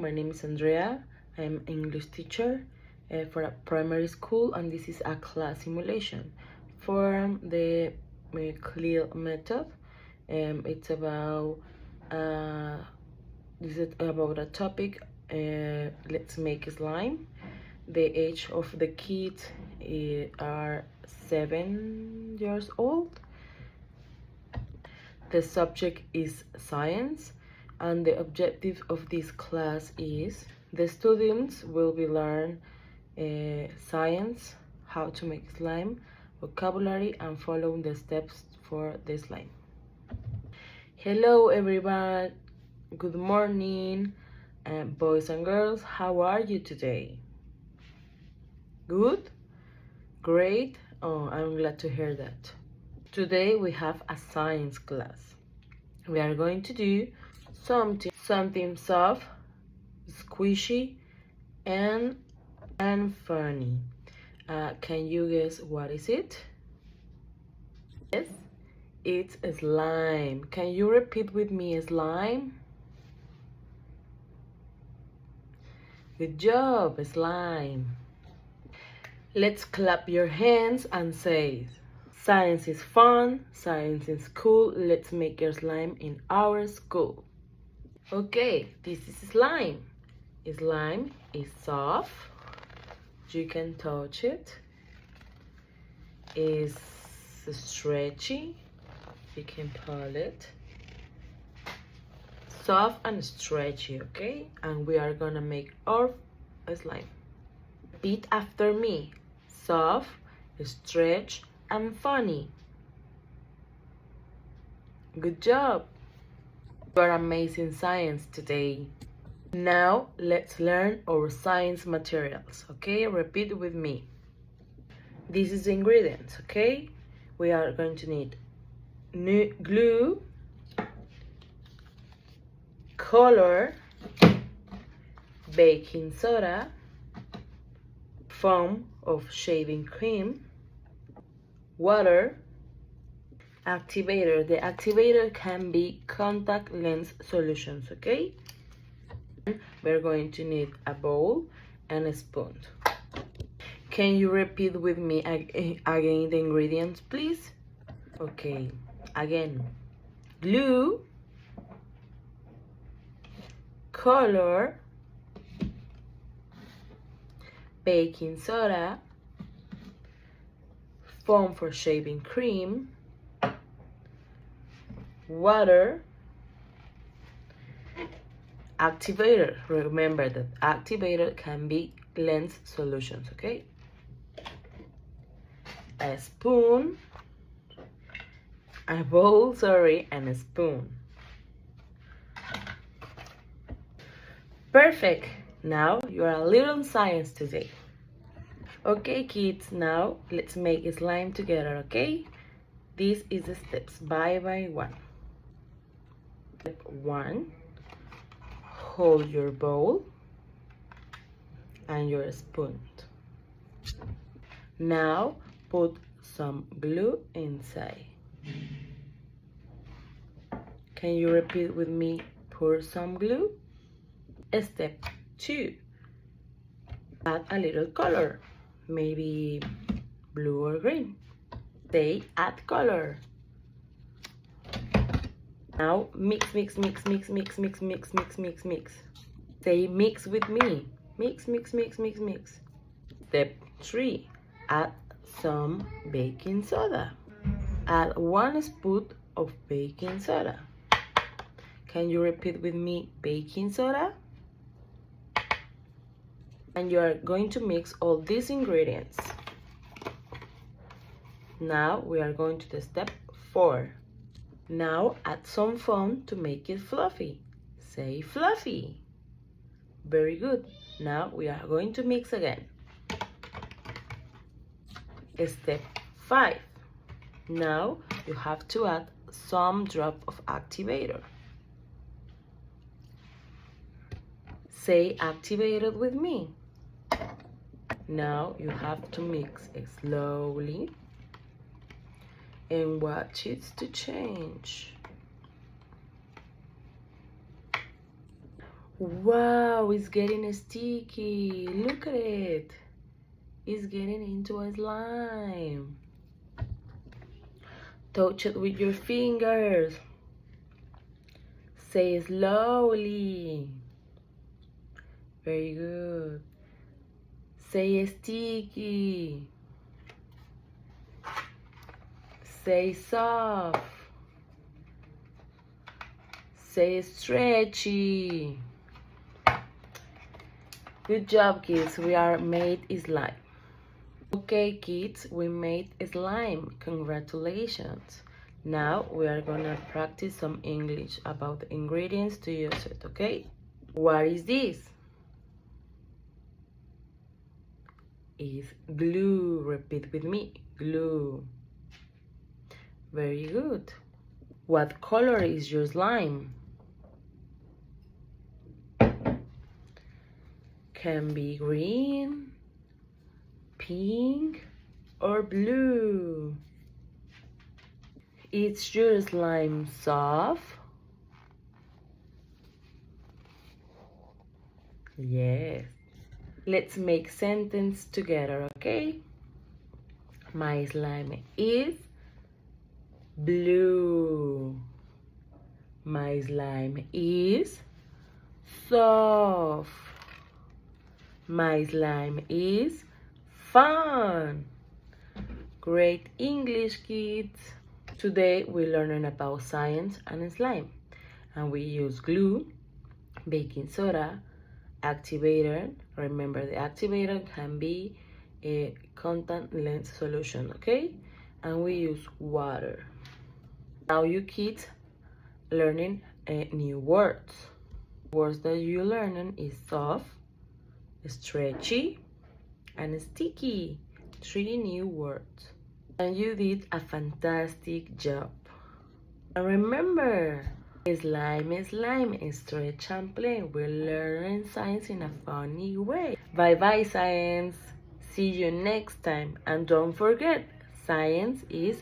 my name is Andrea. I'm English teacher for a primary school, and this is a class simulation for the CLIL method. It's about this is about a topic. Let's make slime. The age of the kids are 7 years old. The subject is science, and the objective of this class is the students will be learn science, how to make slime, vocabulary, and follow the steps for the slime. Hello everyone, good morning, boys and girls. How are you today? Good? Great. Oh, I'm glad to hear that. Today we have a science class. We are going to do something soft, squishy, and funny. Can you guess what is it? Yes, it's slime. Can you repeat with me, slime? Good job, slime. Let's clap your hands and say, science is fun, science is cool, let's make your slime in our school. Okay, this is slime. Slime is soft, you can touch it. It's stretchy, you can pull it. Soft and stretchy, okay? And we are gonna make our slime. Repeat after me. Soft, stretch, and funny. Good job. You are amazing science today. Now let's learn our science materials, okay? Repeat with me. This is the ingredients, okay? We are going to need glue, color, baking soda, foam of shaving cream, water, activator. The activator can be contact lens solutions, okay? We're going to need a bowl and a spoon. Can you repeat with me again the ingredients, please? Okay, again. Glue, color, baking soda, foam for shaving cream, water, activator. Remember that activator can be lens solutions, okay? A spoon, a bowl, and a spoon. Perfect. Now you are a little science today. Okay, kids, now let's make a slime together, okay? This is the steps, one by one. Step 1, hold your bowl and your spoon. Now put some glue inside. Can you repeat with me, pour some glue? Step 2, add a little color, maybe blue or green. Say add color. Now mix. Say mix with me. Mix. Step 3, add some baking soda. Add 1 spoon of baking soda. Can you repeat with me, baking soda? And you are going to mix all these ingredients. Now we are going to the step 4. Now add some foam to make it fluffy. Say fluffy. Very good. Now we are going to mix again. Step 5. Now you have to add some drop of activator. Say activated with me. Now you have to mix it slowly and watch it to change. Wow, it's getting sticky. Look at it. It's getting into a slime. Touch it with your fingers. Say slowly. Very good. Say sticky. Say soft. Say stretchy. Good job, kids. We are made slime. Okay, kids, we made slime. Congratulations. Now we are gonna practice some English about the ingredients to use it, okay? What is this? Is glue. Repeat with me. Glue. Very good. What color is your slime? Can be green, pink, or blue. Is your slime soft? Yes. Let's make sentence together, okay? My slime is blue. My slime is soft. My slime is fun. Great English, kids. Today we're learning about science and slime. And we use glue, baking soda, activator. Remember, the activator can be a contact lens solution, okay? And we use water. Now you kids learning new words. Words that you're learning is soft, stretchy, and sticky. 3 new words. And you did a fantastic job. And remember, slime, stretch and play. We're learning science in a funny way. Bye-bye, science. See you next time. And don't forget, science is...